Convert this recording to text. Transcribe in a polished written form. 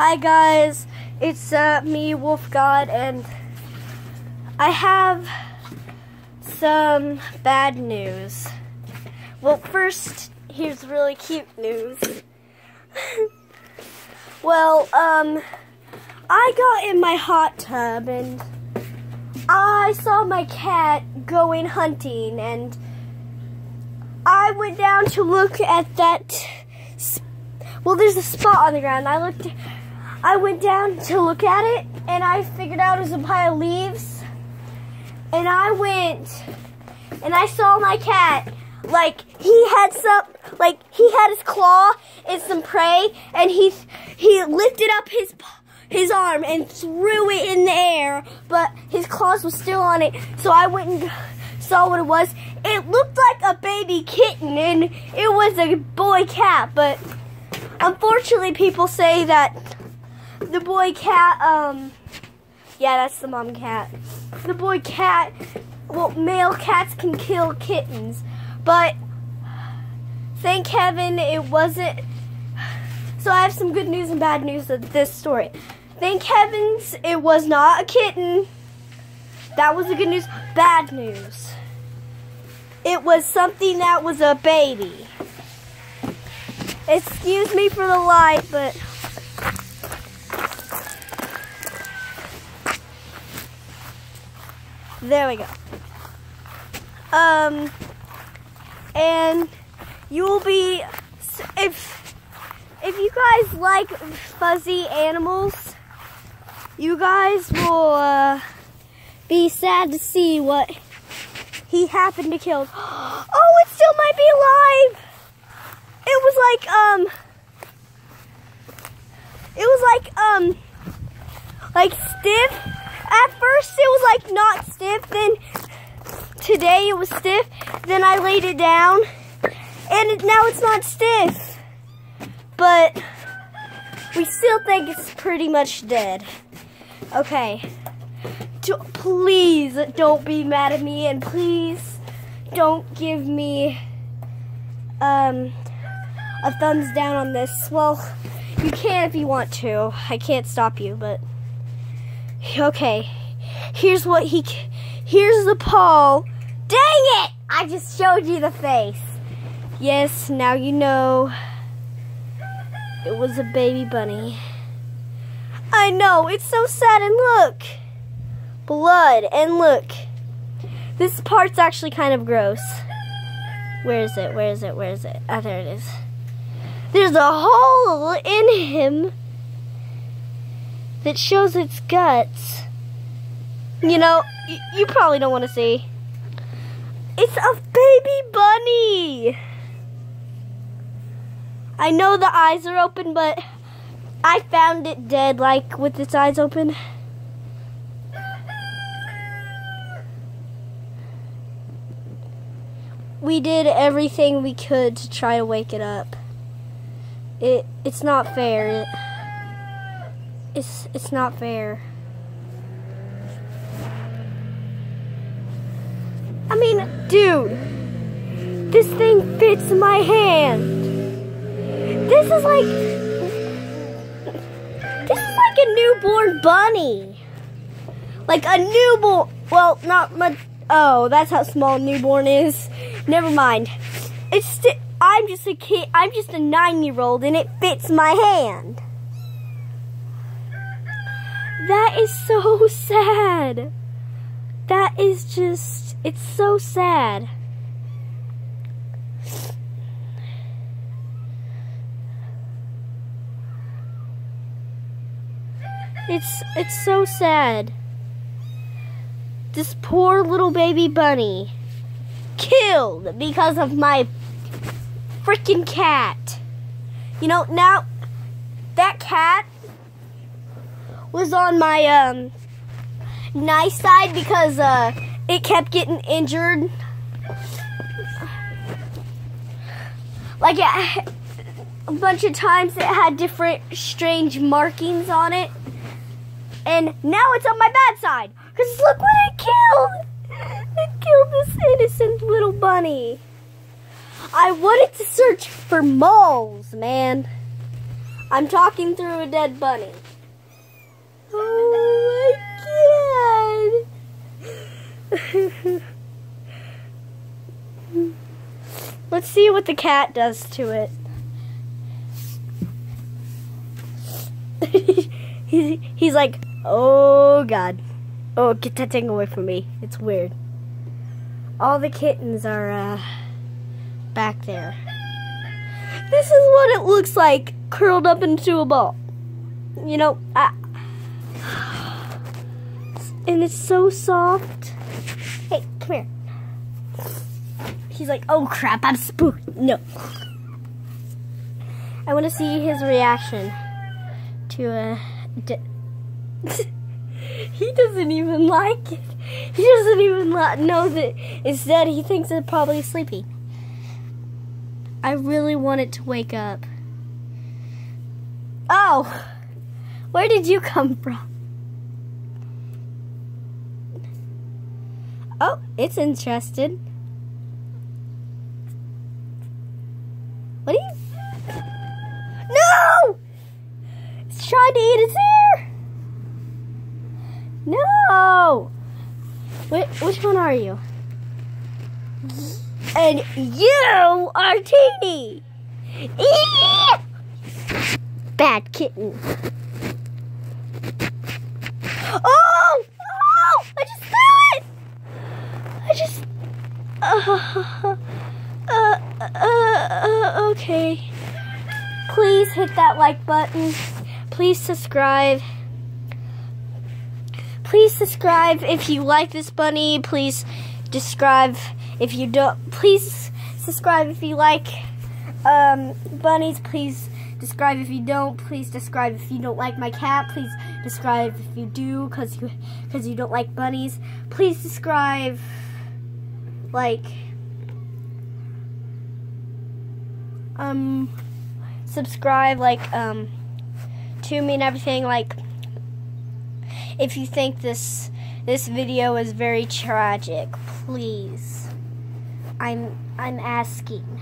Hi guys, it's me, Wolf God, and I have some bad news. Well, first, here's really cute news. Well, I got in my hot tub and I saw my cat going hunting, and I went down to look at that. Well, there's a spot on the ground. I went down to look at it, and I figured out it was a pile of leaves. And I went, and I saw my cat. Like, he had his claw in some prey, and he lifted up his arm and threw it in the air, but his claws were still on it. So I went and saw what it was. It looked like a baby kitten, and it was a boy cat, but unfortunately people say that the boy cat, yeah, that's the mom cat. The boy cat, well, male cats can kill kittens, but thank heaven it wasn't. So I have some good news and bad news of this story. Thank heavens it was not a kitten. That was the good news. Bad news, it was something that was a baby. Excuse me for the light, but there we go. And you will be, if you guys like fuzzy animals, you guys will be sad to see what he happened to kill. Oh, it still might be alive. It was like stiff. At first it was like not stiff, then today it was stiff, then I laid it down, and now it's not stiff. But we still think it's pretty much dead. Okay. Please don't be mad at me, and please don't give me a thumbs down on this. Well, you can if you want to. I can't stop you, but okay. Here's the paw. Dang it! I just showed you the face. Yes, now you know it was a baby bunny. I know, it's so sad, and look. Blood, and look. This part's actually kind of gross. Where is it? Where is it? Where is it? Ah, there it is. There's a hole in him that shows its guts. You know, you probably don't want to see. It's a baby bunny. I know the eyes are open, but I found it dead, like with its eyes open. We did everything we could to try to wake it up. It's not fair. It's not fair. I mean, dude, this thing fits my hand. This is like a newborn bunny. Like a newborn, well, not much. Oh, that's how small a newborn is. Never mind. I'm just a kid. I'm just a 9-year-old, and it fits my hand. That is so sad. That is just, it's so sad. It's so sad. This poor little baby bunny killed because of my freaking cat. You know, now that cat was on my nice side because it kept getting injured. Like a bunch of times it had different strange markings on it. And now it's on my bad side. Because look what it killed. It killed this innocent little bunny. I wanted to search for moles, man. I'm talking through a dead bunny. Oh my god. Let's see what the cat does to it. He's like, oh god. Oh, get that thing away from me. It's weird. All the kittens are back there. This is what it looks like curled up into a ball. You know, and it's so soft. Hey, come here. He's like, oh crap, I'm spooked. No. I want to see his reaction to he doesn't even like it. He doesn't even know that it's dead. He thinks it's probably sleepy. I really want it to wake up. Oh, where did you come from? Oh, it's interested. What are you? No! It's trying to eat its ear. No! Which one are you? And you are Teeny! Bad kitten. Oh! Oh! I just threw it! Okay. Please hit that like button. Please subscribe. Please subscribe if you like this bunny. Please subscribe if you don't. Please subscribe if you like bunnies. Please subscribe if you don't. Please subscribe if you don't like my cat. Please subscribe if you do, because you don't like bunnies. Please subscribe. Subscribe to me and everything. If you think this video is very tragic, please. I'm asking.